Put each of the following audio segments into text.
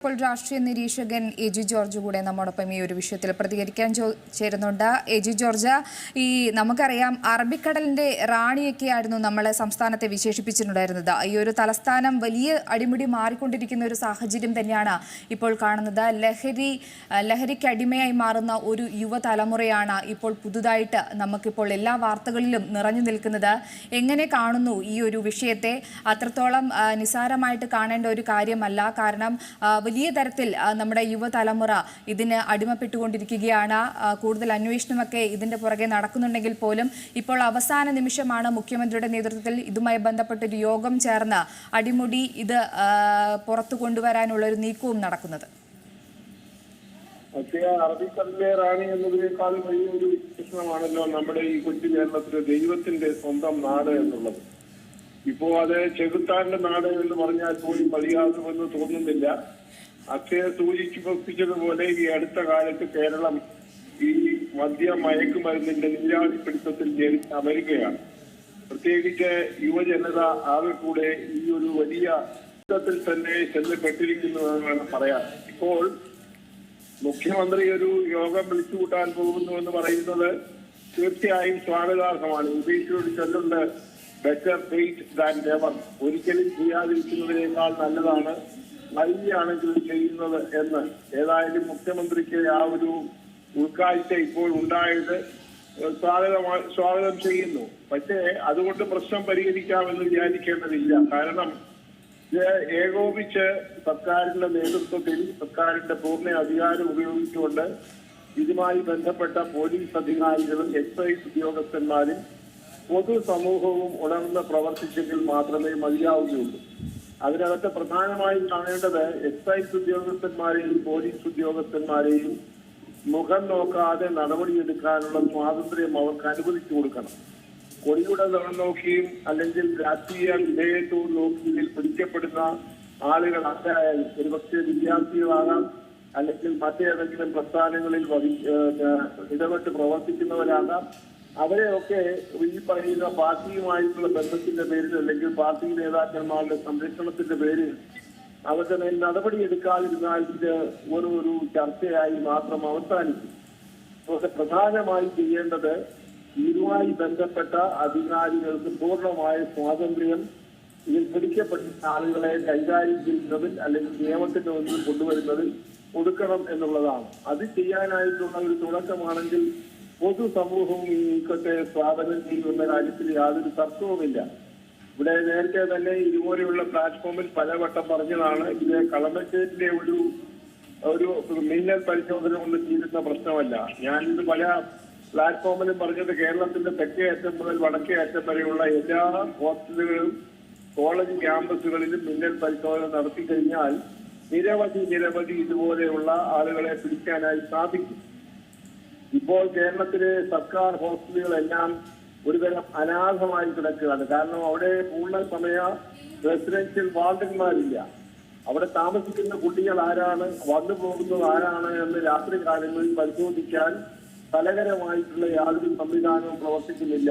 ഇപ്പോൾ രാഷ്ട്രീയ നിരീക്ഷകൻ എ.ജി. ജോർജ് കൂടെ നമ്മോടൊപ്പം ഈ ഒരു വിഷയത്തിൽ പ്രതികരിക്കാൻ ചേരുന്നുണ്ട്. എ.ജി. ജോർജ്, ഈ നമുക്കറിയാം അറബിക്കടലിന്റെ റാണിയൊക്കെയായിരുന്നു നമ്മളെ സംസ്ഥാനത്തെ വിശേഷിപ്പിച്ചിട്ടുണ്ടായിരുന്നത്. ഈ ഒരു തലസ്ഥാനം വലിയ അടിമുടി മാറിക്കൊണ്ടിരിക്കുന്ന ഒരു സാഹചര്യം തന്നെയാണ് ഇപ്പോൾ കാണുന്നത്. ലഹരിക്ക് അടിമയായി മാറുന്ന ഒരു യുവതലമുറയാണ് ഇപ്പോൾ പുതുതായിട്ട് നമുക്കിപ്പോൾ എല്ലാ വാർത്തകളിലും നിറഞ്ഞു നിൽക്കുന്നത്. എങ്ങനെ കാണുന്നു ഈ ഒരു വിഷയത്തെ? അത്രത്തോളം നിസാരമായിട്ട് കാണേണ്ട ഒരു കാര്യമല്ല. കാരണം വലിയ തരത്തിൽ നമ്മുടെ യുവതലമുറ ഇതിന് അടിമപ്പെട്ടുകൊണ്ടിരിക്കുകയാണ്. കൂടുതൽ അന്വേഷണമൊക്കെ ഇതിന്റെ പുറകെ നടക്കുന്നുണ്ടെങ്കിൽ പോലും ഇപ്പോൾ അവസാന നിമിഷമാണ് മുഖ്യമന്ത്രിയുടെ നേതൃത്വത്തിൽ ഇതുമായി ബന്ധപ്പെട്ടൊരു യോഗം ചേർന്ന് അടിമുടി ഇത് പുറത്തു കൊണ്ടുവരാനുള്ള ഒരു നീക്കവും നടക്കുന്നത്. അറബിക്കടലിലെ റാണി എന്നതിനേക്കാളും വലിയൊരു വിശേഷണമാണല്ലോ നമ്മുടെ ഈ കൊച്ചു കേരളത്തിലെ ദൈവത്തിന്റെ സ്വന്തം നാട് എന്നുള്ളത്. ഇപ്പോ അത് ചെകുത്താന്റെ നാട് എന്ന് പറഞ്ഞാൽ പോലും മതിയാകുമെന്ന് തോന്നുന്നില്ല. അക്ഷയ സൂചിപ്പിച്ചതുപോലെ ഈ അടുത്ത കാലത്ത് കേരളം ഈ മയക്കുമരുന്നിന്റെ നീരാളിപ്പിടുത്തത്തിൽ അമരുകയാണ്. പ്രത്യേകിച്ച് യുവജനത ആകെ കൂടെ ഈ ഒരു വലിയ യുദ്ധത്തിൽ തന്നെ ചെന്നപ്പെട്ടിരിക്കുന്നുവെന്ന് വേണം പറയാൻ. ഇപ്പോൾ മുഖ്യമന്ത്രി ഒരു യോഗം വിളിച്ചുകൂട്ടാൻ പോകുന്നു എന്ന് പറയുന്നത് തീർച്ചയായും സ്വാഗതാർഹമാണ്. വിദേശിയോട് ചൊല്ലുണ്ട്, ബെറ്റർ ലേറ്റ് ദാൻ നെവർ. ഒരിക്കലും ചെയ്യാതിരിക്കുന്നതിനേക്കാൾ നല്ലതാണ് വൈകിയാണെങ്കിൽ ചെയ്യുന്നത് എന്ന്. ഏതായാലും മുഖ്യമന്ത്രിക്ക് ആ ഒരു ഉൾക്കാഴ്ച ഇപ്പോൾ ഉണ്ടായത് സ്വാഗതം ചെയ്യുന്നു. പക്ഷേ അതുകൊണ്ട് പ്രശ്നം പരിഹരിക്കാമെന്ന് വിചാരിക്കേണ്ടതില്ല. കാരണം ഇത് ഏകോപിച്ച് സർക്കാരിന്റെ നേതൃത്വത്തിൽ സർക്കാരിന്റെ പൂർണ്ണ അധികാരം ഉപയോഗിച്ചുകൊണ്ട് ഇതുമായി ബന്ധപ്പെട്ട പോലീസ് അധികാരികളും എക്സൈസ് ഉദ്യോഗസ്ഥന്മാരും പൊതുസമൂഹവും ഉണർന്ന് പ്രവർത്തിച്ചെങ്കിൽ മാത്രമേ മതിയാവുകയുള്ളൂ. അതിനകത്ത് പ്രധാനമായും കാണേണ്ടത് എക്സൈസ് ഉദ്യോഗസ്ഥന്മാരെയും പോലീസ് ഉദ്യോഗസ്ഥന്മാരെയും മുഖം നോക്കാതെ നടപടിയെടുക്കാനുള്ള സ്വാതന്ത്ര്യം അവർക്ക് അനുവദിച്ചു കൊടുക്കണം. കൊടിയുടെ നിറം നോക്കിയും അല്ലെങ്കിൽ രാഷ്ട്രീയ വിധേയത്വവും നോക്കിയിൽ പിടിക്കപ്പെടുന്ന ആളുകൾ ആരായാലും, ഒരുപക്ഷെ വിദ്യാർത്ഥികളാകാം, അല്ലെങ്കിൽ മറ്റേതെങ്കിലും പ്രസ്ഥാനങ്ങളിൽ ഇടപെട്ട് പ്രവർത്തിക്കുന്നവരാകാം, അവരെയൊക്കെ ഈ പറയുന്ന പാർട്ടിയുമായിട്ടുള്ള ബന്ധത്തിന്റെ പേരിൽ അല്ലെങ്കിൽ പാർട്ടി നേതാക്കന്മാരുടെ സംരക്ഷണത്തിന്റെ പേരിൽ അവരുടെ മേൽ നടപടിയെടുക്കാതിരുന്നാൽ ഇത് ഒരു ചർച്ചയായി മാത്രം അവസാനിക്കും. പക്ഷെ പ്രധാനമായി ചെയ്യേണ്ടത് ഇതുമായി ബന്ധപ്പെട്ട അധികാരികൾക്ക് പൂർണ്ണമായ സ്വാതന്ത്ര്യം ഇതിൽ പിടിക്കപ്പെട്ട ആളുകളെ കൈകാര്യം ചെയ്യുന്നതിൽ അല്ലെങ്കിൽ നിയമത്തിന്റെ മുന്നിൽ കൊണ്ടുവരുന്നതിൽ കൊടുക്കണം എന്നുള്ളതാണ്. അത് ചെയ്യാനായിട്ടുള്ള ഒരു തുടക്കമാണെങ്കിൽ പൊതുസമൂഹവും ഈ നീക്കത്തെ സ്വാഗതം ചെയ്യുന്ന കാര്യത്തിൽ യാതൊരു തർക്കവുമില്ല. ഇവിടെ നേരത്തെ തന്നെ ഇതുപോലെയുള്ള പ്ലാറ്റ്ഫോമിൽ പലവട്ടം പറഞ്ഞതാണ്, ഇത് കളമശ്ശേരിന്റെ ഒരു മിന്നൽ പരിശോധന കൊണ്ട് തീരുന്ന പ്രശ്നമല്ല. ഞാനിത് പല പ്ലാറ്റ്ഫോമിലും പറഞ്ഞത് കേരളത്തിന്റെ തെക്കേ അറ്റം മുതൽ വടക്കേ അറ്റം വരെയുള്ള എല്ലാ ഹോസ്റ്റലുകളും കോളേജ് ക്യാമ്പസുകളിലും മിന്നൽ പരിശോധന നടത്തി കഴിഞ്ഞാൽ നിരവധി ഇതുപോലെയുള്ള ആളുകളെ പിടിക്കാനായി സാധിക്കും. ഇപ്പോൾ കേരളത്തിലെ സർക്കാർ ഹോസ്റ്റലുകളെല്ലാം ഒരുതരം അനാഥമായി കിടക്കുകയാണ്. കാരണം അവിടെ പൂർണ്ണ സമയ റെസിഡൻഷ്യൽ വാർഡന്മാരില്ല. അവിടെ താമസിക്കുന്ന കുട്ടികൾ ആരാണ്, വന്നു പോകുന്നത് ആരാണ് എന്ന് രാത്രി കാലങ്ങളിൽ പരിശോധിക്കാൻ ഫലകരമായിട്ടുള്ള യാതൊരു സംവിധാനവും പ്രവർത്തിക്കുന്നില്ല.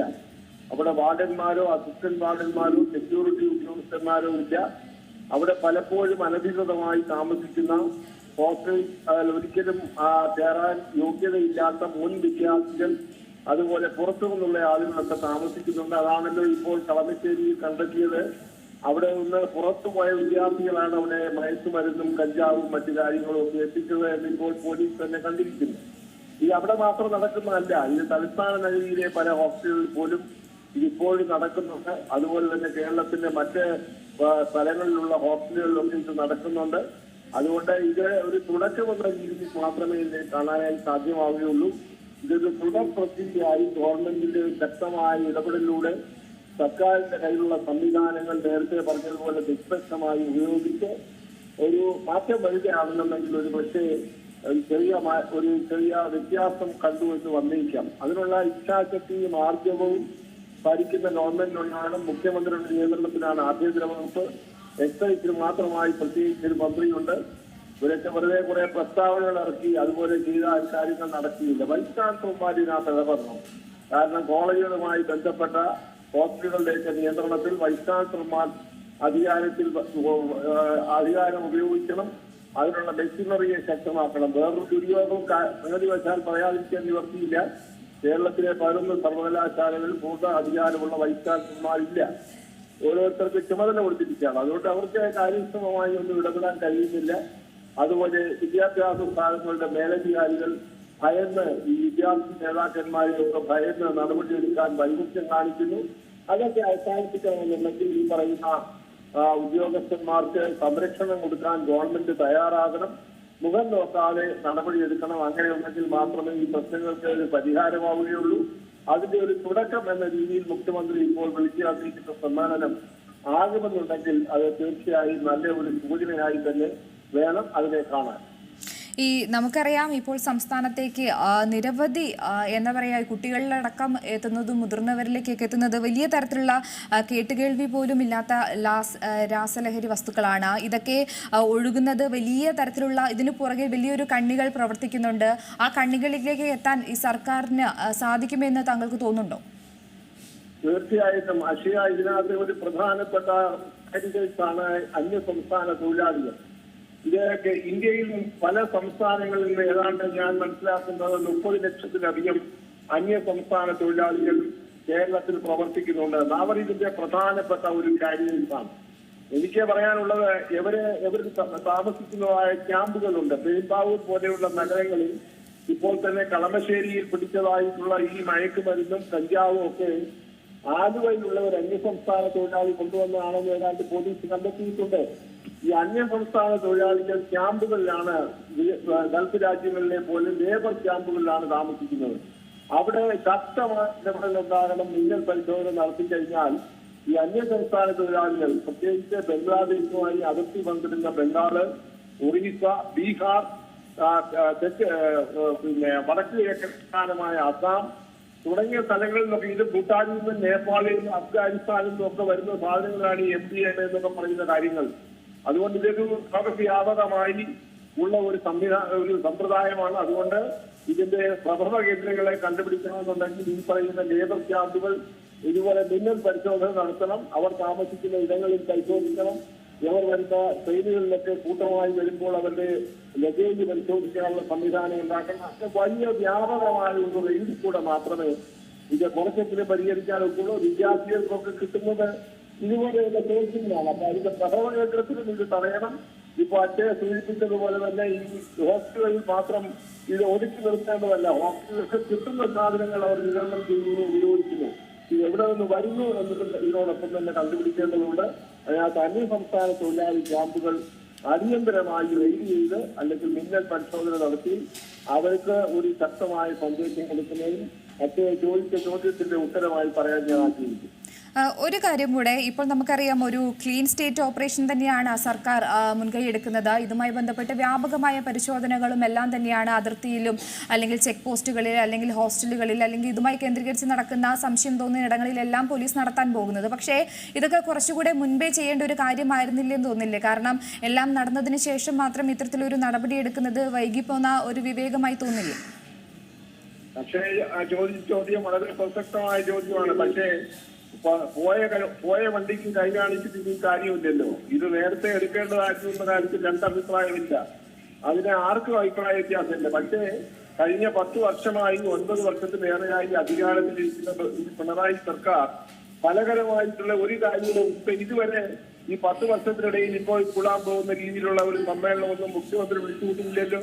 അവിടെ വാർഡന്മാരോ അസിസ്റ്റന്റ് വാർഡന്മാരോ സെക്യൂരിറ്റി ഉദ്യോഗസ്ഥന്മാരോ ഇല്ല. അവിടെ പലപ്പോഴും അനധികൃതമായി താമസിക്കുന്ന ഹോസ്റ്റൽ ഒരിക്കലും കയറാൻ യോഗ്യതയില്ലാത്ത മുൻ വിദ്യാർത്ഥികൾ, അതുപോലെ പുറത്തു നിന്നുള്ള ആളുകളൊക്കെ താമസിക്കുന്നുണ്ട്. അതാണല്ലോ ഇപ്പോൾ കളമശ്ശേരിയിൽ കണ്ടെത്തിയത്. അവിടെ നിന്ന് പുറത്തുപോയ വിദ്യാർത്ഥികളാണ് അവിടെ മയക്കുമരുന്നും കഞ്ചാവും മറ്റു കാര്യങ്ങളും ഒക്കെ എത്തിച്ചത് എന്ന് ഇപ്പോൾ പോലീസ് തന്നെ കണ്ടിരിക്കുന്നു. ഇത് അവിടെ മാത്രം നടക്കുന്നതല്ല, ഇത് തലസ്ഥാന നഗരിയിലെ പല ഹോസ്റ്റലുകളിൽ പോലും ഇതിപ്പോഴും നടക്കുന്നുണ്ട്. അതുപോലെ തന്നെ കേരളത്തിന്റെ മറ്റ് സ്ഥലങ്ങളിലുള്ള ഹോസ്റ്റലുകളിലൊക്കെ ഇത് നടക്കുന്നുണ്ട്. അതുകൊണ്ട് ഇത് ഒരു തുടക്കമെന്ന രീതിയിൽ മാത്രമേ ഇതിനെ കാണാനായി സാധ്യമാവുകയുള്ളൂ. ഇതൊരു തുടർ പ്രക്രിയയായി ഗവൺമെന്റിന്റെ ശക്തമായ ഇടപെടലിലൂടെ സർക്കാരിന്റെ കയ്യിലുള്ള സംവിധാനങ്ങൾ നേരത്തെ പറഞ്ഞതുപോലെ നിഷ്പക്ഷമായി ഉപയോഗിച്ച് ഒരു മാറ്റം വരികയാണെന്നുണ്ടെങ്കിൽ ഒരു പക്ഷേ ചെറിയ വ്യത്യാസം കണ്ടുവെന്ന് വന്നേക്കാം. അതിനുള്ള ഇച്ഛാശക്തിയും ആർജവവും ഭരിക്കുന്ന ഗവൺമെന്റിനുണ്ടാണ്. മുഖ്യമന്ത്രിയുടെ നിയന്ത്രണത്തിലാണ് ആഭ്യന്തര വകുപ്പ്. എക്സൈസിന് മാത്രമായി പ്രത്യേകിച്ച് ഒരു മന്ത്രിയുണ്ട്. ഇവരൊക്കെ വെറുതെ കുറെ പ്രസ്താവനകൾ ഇറക്കി അതുപോലെ ചെയ്ത കാര്യങ്ങൾ നടത്തിയില്ല. വൈസ് ചാൻസലർമാർ ഇതിനകത്ത് ഇടപെടണം. കാരണം കോളേജുകളുമായി ബന്ധപ്പെട്ട ഹോസ്റ്റലുകളുടെയൊക്കെ നിയന്ത്രണത്തിൽ വൈസ് ചാൻസലർമാർ അധികാരം ഉപയോഗിക്കണം. അതിനുള്ള മെഷീനറിയെ ശക്തമാക്കണം. വേറൊരു ദുര്യോഗവും സംഗതി വെച്ചാൽ പറയാതിരിക്കാൻ നിവർത്തിയില്ല. കേരളത്തിലെ 11 സർവകലാശാലകളിൽ പൂർണ്ണ അധികാരമുള്ള വൈസ് ചാൻസലർമാരില്ല. ഓരോരുത്തർക്ക് ചുമതല കൊടുത്തിരിക്കുകയാണ്. അതുകൊണ്ട് അവർക്ക് കാര്യക്ഷമമായി ഒന്നും ഇടപെടാൻ കഴിയുന്നില്ല. അതുപോലെ വിദ്യാഭ്യാസ സ്ഥാപനങ്ങളുടെ മേലധികാരികൾ ഭയന്ന് ഈ വിദ്യാർത്ഥി നേതാക്കന്മാരെയൊക്കെ ഭയന്ന് നടപടിയെടുക്കാൻ വൈമുഖ്യം കാണിക്കുന്നു. അതൊക്കെ അവസാനിപ്പിക്കണമെന്നുണ്ടെങ്കിൽ ഈ പറയുന്ന ഉദ്യോഗസ്ഥന്മാർക്ക് സംരക്ഷണം കൊടുക്കാൻ ഗവൺമെന്റ് തയ്യാറാകണം. മുഖം നോക്കാതെ നടപടിയെടുക്കണം. അങ്ങനെയുണ്ടെങ്കിൽ മാത്രമേ ഈ പ്രശ്നങ്ങൾക്ക് ഒരു പരിഹാരമാവുകയുള്ളൂ. അതിന്റെ ഒരു തുടക്കം എന്ന രീതിയിൽ മുഖ്യമന്ത്രി ഇപ്പോൾ വിളിച്ചാക്കിയിരിക്കുന്ന സമ്മേളനം ആകുമെന്നുണ്ടെങ്കിൽ അത് തീർച്ചയായും നല്ല ഒരു സൂചനയായി തന്നെ വേണം അതിനെ കാണാൻ. ഈ നമുക്കറിയാം ഇപ്പോൾ സംസ്ഥാനത്തേക്ക് നിരവധി എന്താ പറയുക കുട്ടികളിലടക്കം എത്തുന്നതും മുതിർന്നവരിലേക്കൊക്കെ എത്തുന്നത് വലിയ തരത്തിലുള്ള കേട്ടുകേൾവി പോലും ഇല്ലാത്ത രാസലഹരി വസ്തുക്കളാണ്. ഇതൊക്കെ ഒഴുകുന്നത് വലിയ തരത്തിലുള്ള ഇതിനു പുറകെ വലിയൊരു കണ്ണികൾ പ്രവർത്തിക്കുന്നുണ്ട്. ആ കണ്ണികളിലേക്ക് എത്താൻ ഈ സർക്കാരിന് സാധിക്കുമെന്ന് താങ്കൾക്ക് തോന്നുന്നുണ്ടോ? തീർച്ചയായിട്ടും അക്ഷയ ഇതിനകത്ത് ഒരു പ്രധാനപ്പെട്ട ആണ് അന്യ സംസ്ഥാന തൊഴിലാളികൾ. ഇതൊക്കെ ഇന്ത്യയിൽ പല സംസ്ഥാനങ്ങളിൽ നിന്ന് ഏതാണ്ട് ഞാൻ മനസ്സിലാക്കുന്നത് 30 ലക്ഷത്തിലധികം അന്യ സംസ്ഥാന തൊഴിലാളികൾ കേരളത്തിൽ പ്രവർത്തിക്കുന്നുണ്ട്. അവർ ഇതിന്റെ പ്രധാനപ്പെട്ട ഒരു കാര്യമാണ്. എനിക്ക് പറയാനുള്ളത് ഇവർ താമസിക്കുന്നതായ ക്യാമ്പുകളുണ്ട്. പെരുമ്പാവൂർ പോലെയുള്ള നഗരങ്ങളിൽ ഇപ്പോൾ തന്നെ കളമശ്ശേരിയിൽ പിടിച്ചതായിട്ടുള്ള ഈ മയക്കുമരുന്നും കഞ്ചാവും ഒക്കെ ആലുവയിലുള്ള ഒരു അന്യസംസ്ഥാന തൊഴിലാളി കൊണ്ടുവന്നതാണെന്ന് ഏതാണ്ട് പോലീസ് കണ്ടെത്തിയിട്ടുണ്ട്. ഈ അന്യസംസ്ഥാന തൊഴിലാളികൾ ക്യാമ്പുകളിലാണ്, ഗൾഫ് രാജ്യങ്ങളിലെ പോലെ ലേബർ ക്യാമ്പുകളിലാണ് താമസിക്കുന്നത്. അവിടെ ശക്തമായ ഇടപെടലുണ്ടാകണം. മിന്നൽ പരിശോധന നടത്തി കഴിഞ്ഞാൽ ഈ അന്യസംസ്ഥാന തൊഴിലാളികൾ, പ്രത്യേകിച്ച് ബംഗ്ലാദേശുമായി അതിർത്തി പങ്കിടുന്ന ബംഗാള്, ഒറീസ, ബീഹാർ, വടക്ക് കിഴക്കൻ സംസ്ഥാനമായ അസം തുടങ്ങിയ സ്ഥലങ്ങളിൽ നിന്നൊക്കെ ഇത് ഭൂട്ടാനിൽ നിന്നും നേപ്പാളിൽ നിന്നും അഫ്ഗാനിസ്ഥാനിൽ നിന്നും ഒക്കെ വരുന്ന സാധനങ്ങളാണ് ഈ MDMA എന്നൊക്കെ പറയുന്ന കാര്യങ്ങൾ. അതുകൊണ്ട് ഇതൊരു ലോകവ്യാപകമായി ഉള്ള ഒരു സമ്പ്രദായമാണ്. അതുകൊണ്ട് ഇതിന്റെ പ്രഭവ കേന്ദ്രങ്ങളെ കണ്ടുപിടിക്കണമെന്നുണ്ടെങ്കിൽ ഈ പറയുന്ന ലേബർ ക്യാമ്പുകൾ ഇതുപോലെ മിന്നൽ പരിശോധന നടത്തണം. അവർ താമസിക്കുന്ന ഇടങ്ങളിൽ പരിശോധിക്കണം. ഇവർ വരുന്ന ട്രെയിനുകളിലൊക്കെ കൂട്ടമായി വരുമ്പോൾ അവരുടെ ലഗേജ് പരിശോധിക്കാനുള്ള സംവിധാനം ഉണ്ടാക്കണം. അത് വലിയ വ്യാപകമായ ഒരു റെയ്ഡിൽ കൂടെ മാത്രമേ ഇത് കുറച്ചെങ്കിലും പരിഹരിക്കാൻ ഒക്കുള്ളൂ. വിദ്യാർത്ഥികൾക്കൊക്കെ കിട്ടുന്നത് ഇതുപോലെയുള്ള കോഴ്സിംഗാണ്. അപ്പൊ അതിന്റെ പ്രഭവ കേന്ദ്രത്തിലും ഇത് തടയണം. ഇപ്പൊ അച്ഛയെ സൂചിപ്പിച്ചതുപോലെ തന്നെ ഈ ഹോസ്റ്റലുകളിൽ മാത്രം ഇത് ഒതുക്കി നിർത്തേണ്ടതല്ല. ഹോസ്റ്റലുകൾക്ക് കിട്ടുന്ന സാധനങ്ങൾ അവർ വിതരണം ചെയ്യുന്നു, ഉപയോഗിക്കുന്നു. ഇത് എവിടെ നിന്ന് വരുന്നു എന്നത് ഇതിനോടൊപ്പം തന്നെ കണ്ടുപിടിക്കേണ്ടതുണ്ട്. അതിനകത്ത് അന്യ സംസ്ഥാന തൊഴിലാളി ക്യാമ്പുകൾ അടിയന്തരമായി റെയ്ഡ് ചെയ്ത് അല്ലെങ്കിൽ മിന്നൽ പരിശോധന നടത്തി അവർക്ക് ഒരു ശക്തമായ സന്ദേശം കൊടുക്കുന്നതിനും അച്ഛയെ ചോദിച്ച ചോദ്യത്തിന്റെ ഉത്തരമായി പറയാൻ ഞാൻ ആഗ്രഹിക്കുന്നു. ഒരു കാര്യം കൂടെ, ഇപ്പോൾ നമുക്കറിയാം ഒരു ക്ലീൻ സ്റ്റേറ്റ് ഓപ്പറേഷൻ തന്നെയാണ് സർക്കാർ മുൻകൈ എടുക്കുന്നത്. ഇതുമായി ബന്ധപ്പെട്ട് വ്യാപകമായ പരിശോധനകളും എല്ലാം തന്നെയാണ് അതിർത്തിയിലും അല്ലെങ്കിൽ ചെക്ക് പോസ്റ്റുകളിൽ അല്ലെങ്കിൽ ഹോസ്റ്റലുകളിൽ അല്ലെങ്കിൽ ഇതുമായി കേന്ദ്രീകരിച്ച് നടക്കുന്ന സംശയം തോന്നുന്ന ഇടങ്ങളിലെല്ലാം പോലീസ് നടത്താൻ പോകുന്നത്. പക്ഷേ ഇതൊക്കെ കുറച്ചുകൂടെ മുൻപേ ചെയ്യേണ്ട ഒരു കാര്യമായിരുന്നില്ലെന്ന് തോന്നില്ലേ? കാരണം എല്ലാം നടന്നതിന് ശേഷം മാത്രം ഇത്തരത്തിലൊരു നടപടി എടുക്കുന്നത് വൈകിപ്പോന്ന ഒരു വിവേകമായി തോന്നില്ലേ? പക്ഷേ ചോദ്യം വളരെ പ്രസക്തമായ ചോദ്യമാണ്. പക്ഷേ പോയ വണ്ടിക്ക് കൈ കാണിച്ചിട്ട് ഈ കാര്യമില്ലല്ലോ. ഇത് നേരത്തെ എടുക്കേണ്ടതായിട്ടുള്ള കാര്യത്തിൽ രണ്ടഭിപ്രായമില്ല. അതിന് ആർക്കും അഭിപ്രായ വ്യത്യാസമില്ല. പക്ഷേ കഴിഞ്ഞ 10 വർഷമായി 9 വർഷത്തിലേറെയായി അധികാരത്തിലിരിക്കുന്ന പിണറായി സർക്കാർ ഫലകരമായിട്ടുള്ള ഒരു കാര്യവും ഇതുവരെ ഈ 10 വർഷത്തിനിടയിൽ ഇപ്പോൾ കൂടാൻ പോകുന്ന രീതിയിലുള്ള ഒരു സമ്മേളനമൊന്നും മുഖ്യമന്ത്രി വിളിച്ചുകൂട്ടിയില്ലല്ലോ.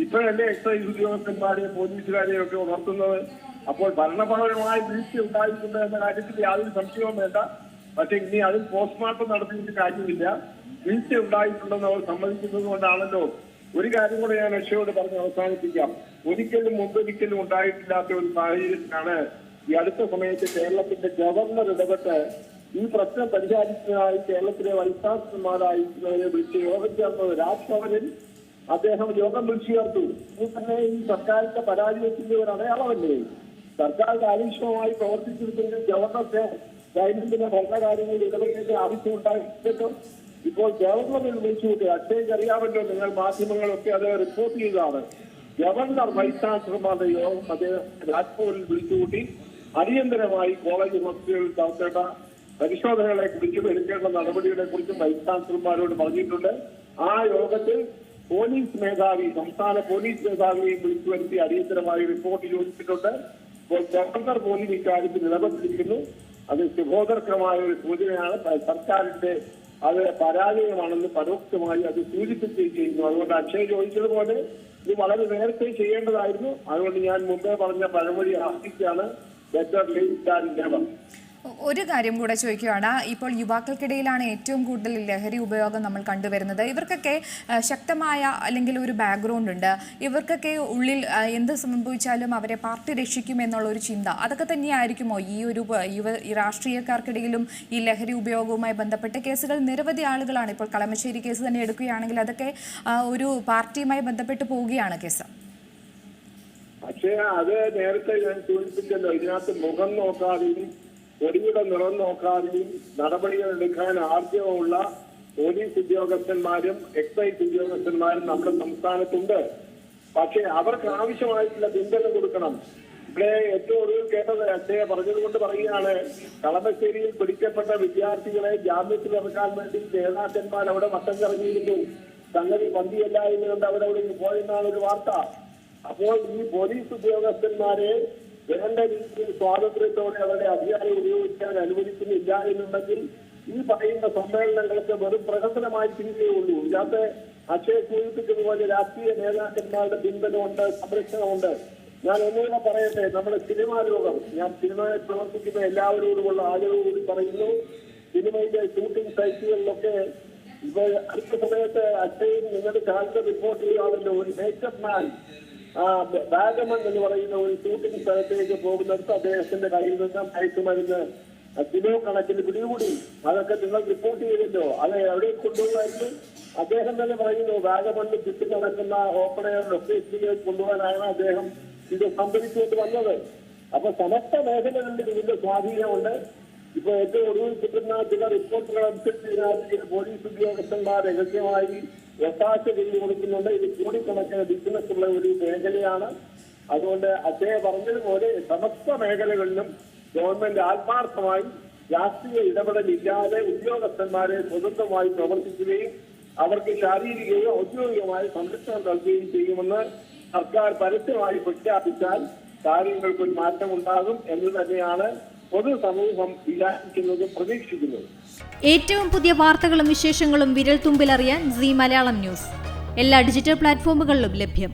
ഇപ്പോഴല്ലേ എക്സൈസ് ഉദ്യോഗസ്ഥന്മാരെയും പോലീസുകാരെയും ഒക്കെ ഉണർത്തുന്നത്. അപ്പോൾ ഭരണപരമായ വീഴ്ച ഉണ്ടായിട്ടുണ്ട് എന്ന കാര്യത്തിൽ യാതൊരു സംശയവും വേണ്ട. പക്ഷെ ഇനി അതിൽ പോസ്റ്റ്മോർട്ടം നടത്തിയിട്ട് കാര്യമില്ല. വീഴ്ച ഉണ്ടായിട്ടുണ്ടെന്ന് അവർ സമ്മതിക്കുന്നത് കൊണ്ടാണല്ലോ. ഒരു കാര്യം കൂടെ ഞാൻ രക്ഷയോട് പറഞ്ഞ് അവസാനിപ്പിക്കാം. മുമ്പൊരിക്കലും ഉണ്ടായിട്ടില്ലാത്ത ഒരു സാഹചര്യത്തിലാണ് ഈ അടുത്ത സമയത്ത് കേരളത്തിന്റെ ഗവർണർ ഇടപെട്ട് ഈ പ്രശ്നം പരിഹരിക്കുന്നതിനായി കേരളത്തിലെ വൈസ് ചാൻസലർമാരായിരിക്കുന്നവരെ വിളിച്ച് യോഗം ചേർന്നത്. രാജ്ഭവനിൽ അദ്ദേഹം യോഗം വിളിച്ചു ചേർത്തു. ഇത് തന്നെ ഈ സർക്കാരിന്റെ പരാജയത്തിന്റെ ഒരു അടയാളമല്ലേ? സർക്കാർ കാര്യക്ഷമമായി പ്രവർത്തിച്ചിരുന്നെങ്കിൽ ഗവർണർക്ക് ദൈനംദിന ഭരണകാര്യങ്ങളിൽ ഇടപെടേണ്ട ആവശ്യമുണ്ടായിട്ടും ഇപ്പോൾ ഗവർണറിൽ വിളിച്ചുകൂട്ടി. അക്ഷയ്ക്ക് അറിയാമല്ലോ, നിങ്ങൾ മാധ്യമങ്ങളൊക്കെ അത് റിപ്പോർട്ട് ചെയ്തതാണ്. ഗവർണർ വൈസ് ചാൻസലർമാരുടെ യോഗം അദ്ദേഹം രാജ്ഭവനിൽ വിളിച്ചുകൂട്ടി അടിയന്തരമായി കോളേജ് ഹോസ്റ്റലുകളിൽ നടത്തേണ്ട പരിശോധനകളെ കുറിച്ചും എടുക്കേണ്ട നടപടികളെ കുറിച്ചും വൈസ് ചാൻസലർമാരോട് പറഞ്ഞിട്ടുണ്ട്. ആ യോഗത്തിൽ പോലീസ് മേധാവി, സംസ്ഥാന പോലീസ് മേധാവിയെയും വിളിച്ചു വരുത്തി അടിയന്തരമായി റിപ്പോർട്ട് ചോദിച്ചിട്ടുണ്ട്. ഇപ്പോൾ ഗവർണർ പോലും ഇക്കാര്യത്തിൽ ഇടപെട്ടിരിക്കുന്നു. അത് ശുഭോദർക്കമായ ഒരു സൂചനയാണ്. സർക്കാരിന്റെ അത് പരാജയമാണെന്ന് പരോക്ഷമായി അത് സൂചിപ്പിക്കുകയും ചെയ്യുന്നു. അതുകൊണ്ട് അക്ഷയ് ചോദിച്ചതുപോലെ ഇത് വളരെ നേരത്തെ ചെയ്യേണ്ടതായിരുന്നു. അതുകൊണ്ട് ഞാൻ മുമ്പേ പറഞ്ഞ പഴമൊഴി ആവർത്തിക്കുകയാണ്, ബെറ്റർ ലേറ്റ് ദാൻ നെവർ. ഒരു കാര്യം കൂടെ ചോദിക്കുകയാണ്. ഇപ്പോൾ യുവാക്കൾക്കിടയിലാണ് ഏറ്റവും കൂടുതൽ ലഹരി ഉപയോഗം നമ്മൾ കണ്ടുവരുന്നത്. ഇവർക്കൊക്കെ ശക്തമായ അല്ലെങ്കിൽ ഒരു ബാക്ക്ഗ്രൗണ്ട് ഉണ്ട്. ഇവർക്കൊക്കെ ഉള്ളിൽ എന്ത് സംഭവിച്ചാലും അവരെ പാർട്ടി രക്ഷിക്കുമെന്നുള്ള ഒരു ചിന്ത, അതൊക്കെ തന്നെയായിരിക്കുമോ ഈ രാഷ്ട്രീയക്കാർക്കിടയിലും ഈ ലഹരി ഉപയോഗവുമായി ബന്ധപ്പെട്ട കേസുകൾ നിരവധി ആളുകളാണ്. ഇപ്പോൾ കളമശ്ശേരി കേസ് തന്നെ എടുക്കുകയാണെങ്കിൽ അതൊക്കെ ഒരു പാർട്ടിയുമായി ബന്ധപ്പെട്ട് പോവുകയാണ് കേസ്. പക്ഷേ അത് നേരത്തെ ഞാൻ സൂചിപ്പിച്ചല്ലോ, ഇതിനകത്ത് മുഖം നോക്കാതെയും കൊടിയുടെ നിറം നോക്കാതെയും നടപടികൾ എടുക്കാൻ ആർജവമുള്ള പോലീസ് ഉദ്യോഗസ്ഥന്മാരും എക്സൈസ് ഉദ്യോഗസ്ഥന്മാരും നമ്മുടെ സംസ്ഥാനത്തുണ്ട്. പക്ഷേ അവർക്ക് ആവശ്യമായിട്ടുള്ള പിന്തുണ കൊടുക്കണം. ഇവിടെ ഏറ്റവും ഒടുവിൽ കേട്ടത് അക്ഷയ പറഞ്ഞതുകൊണ്ട് പറയുകയാണ്, കളമശ്ശേരിയിൽ പിടിക്കപ്പെട്ട വിദ്യാർത്ഥികളെ ജാമ്യത്തിൽ ഇറക്കാൻ വേണ്ടി നേതാക്കന്മാർ അവിടെ വട്ടം കറങ്ങിയിരുന്നു. സംഗതി പന്തിയല്ല എന്ന് കണ്ട് അവിടെ പോയെന്നാണ് ഒരു വാർത്ത. അപ്പോൾ ഈ പോലീസ് ഉദ്യോഗസ്ഥന്മാരെ വേണ്ട രീതിയിൽ സ്വാതന്ത്ര്യത്തോടെ അവരുടെ അധികാരം ഉപയോഗിക്കാൻ അനുവദിക്കുന്നില്ല എന്നുണ്ടെങ്കിൽ ഈ പറയുന്ന സമ്മേളനങ്ങൾക്ക് വെറും പ്രഹസനമായി തിരികെയുള്ളൂ. ഇതിനകത്ത് അക്ഷയ സൂചിപ്പിച്ചതുപോലെ രാഷ്ട്രീയ നേതാക്കന്മാരുടെ പിന്തുണയുണ്ട്, സംരക്ഷണമുണ്ട്. ഞാൻ ഒന്നുകൂടെ പറയട്ടെ, നമ്മുടെ സിനിമാ ലോകം, ഞാൻ സിനിമയിൽ പ്രവർത്തിക്കുന്ന എല്ലാവരോടുമുള്ള ആദരവോടുകൂടി പറയുന്നു, സിനിമയിലെ ഷൂട്ടിംഗ് സൈറ്റുകളിലൊക്കെ ഇപ്പൊ അടുത്ത സമയത്ത് അക്ഷയും നിങ്ങളുടെ ചാനൽ റിപ്പോർട്ട് ചെയ്യുകയാണല്ലോ, ഒരു മേക്കപ്പ് മാൻ വാഗമൺ എന്ന് പറയുന്ന ഒരു ഷൂട്ടിംഗ് സ്ഥലത്തേക്ക് പോകുന്നിടത്ത് അദ്ദേഹത്തിന്റെ കയ്യിൽ നിന്ന് മയക്കുമരുന്ന് കിലോ കണക്കിന് പിടികൂടി. അതൊക്കെ നിങ്ങൾ റിപ്പോർട്ട് ചെയ്തല്ലോ. അത് എവിടെ കൊണ്ടുപോകായിരുന്നു? അദ്ദേഹം തന്നെ പറയുന്നു, വാഗമണ്ണിൽ ചുറ്റി നടക്കുന്ന ഓപ്പൺ എയർ ലൊക്കേഷനിലേക്ക് കൊണ്ടുപോകാനാണ് അദ്ദേഹം ഇത് സംഭരിച്ചുകൊണ്ട് വന്നത്. അപ്പൊ സമസ്ത മേഖലകളിൽ ഇതിന്റെ സ്വാധീനമുണ്ട്. ഇപ്പൊ ഏറ്റവും ഒടുവിൽ കിട്ടുന്ന ചില റിപ്പോർട്ടുകൾ അനുസരിച്ച് പോലീസ് ഉദ്യോഗസ്ഥന്മാർ രഹസ്യമായി ഒത്താശ ചെയ്തു കൊടുക്കുന്നുണ്ട്. ഇത് കോടിക്കണക്കിന് ബിസിനസ് ഉള്ള ഒരു മേഖലയാണ്. അതുകൊണ്ട് അദ്ദേഹം പറഞ്ഞതുപോലെ സമസ്ത മേഖലകളിലും ഗവൺമെന്റ് ആത്മാർത്ഥമായി രാഷ്ട്രീയ ഇടപെടലില്ലാതെ ഉദ്യോഗസ്ഥന്മാരെ സ്വതന്ത്രമായി പ്രവർത്തിക്കുകയും അവർക്ക് ശാരീരികവും ഔദ്യോഗികമായി സംരക്ഷണം നൽകുകയും ചെയ്യുമെന്ന് സർക്കാർ പരസ്യമായി പ്രഖ്യാപിച്ചാൽ കാര്യങ്ങൾക്കൊരു മാറ്റം ഉണ്ടാകും എന്ന് തന്നെയാണ് പൊതുസമൂഹം വിചാരിക്കുന്നതും പ്രതീക്ഷിക്കുന്നതും. ഏറ്റവും പുതിയ വാർത്തകളും വിശേഷങ്ങളും വിരൽ തുമ്പിലറിയാൻ സീ മലയാളം ന്യൂസ് എല്ലാ ഡിജിറ്റൽ പ്ലാറ്റ്ഫോമുകളിലും ലഭ്യം.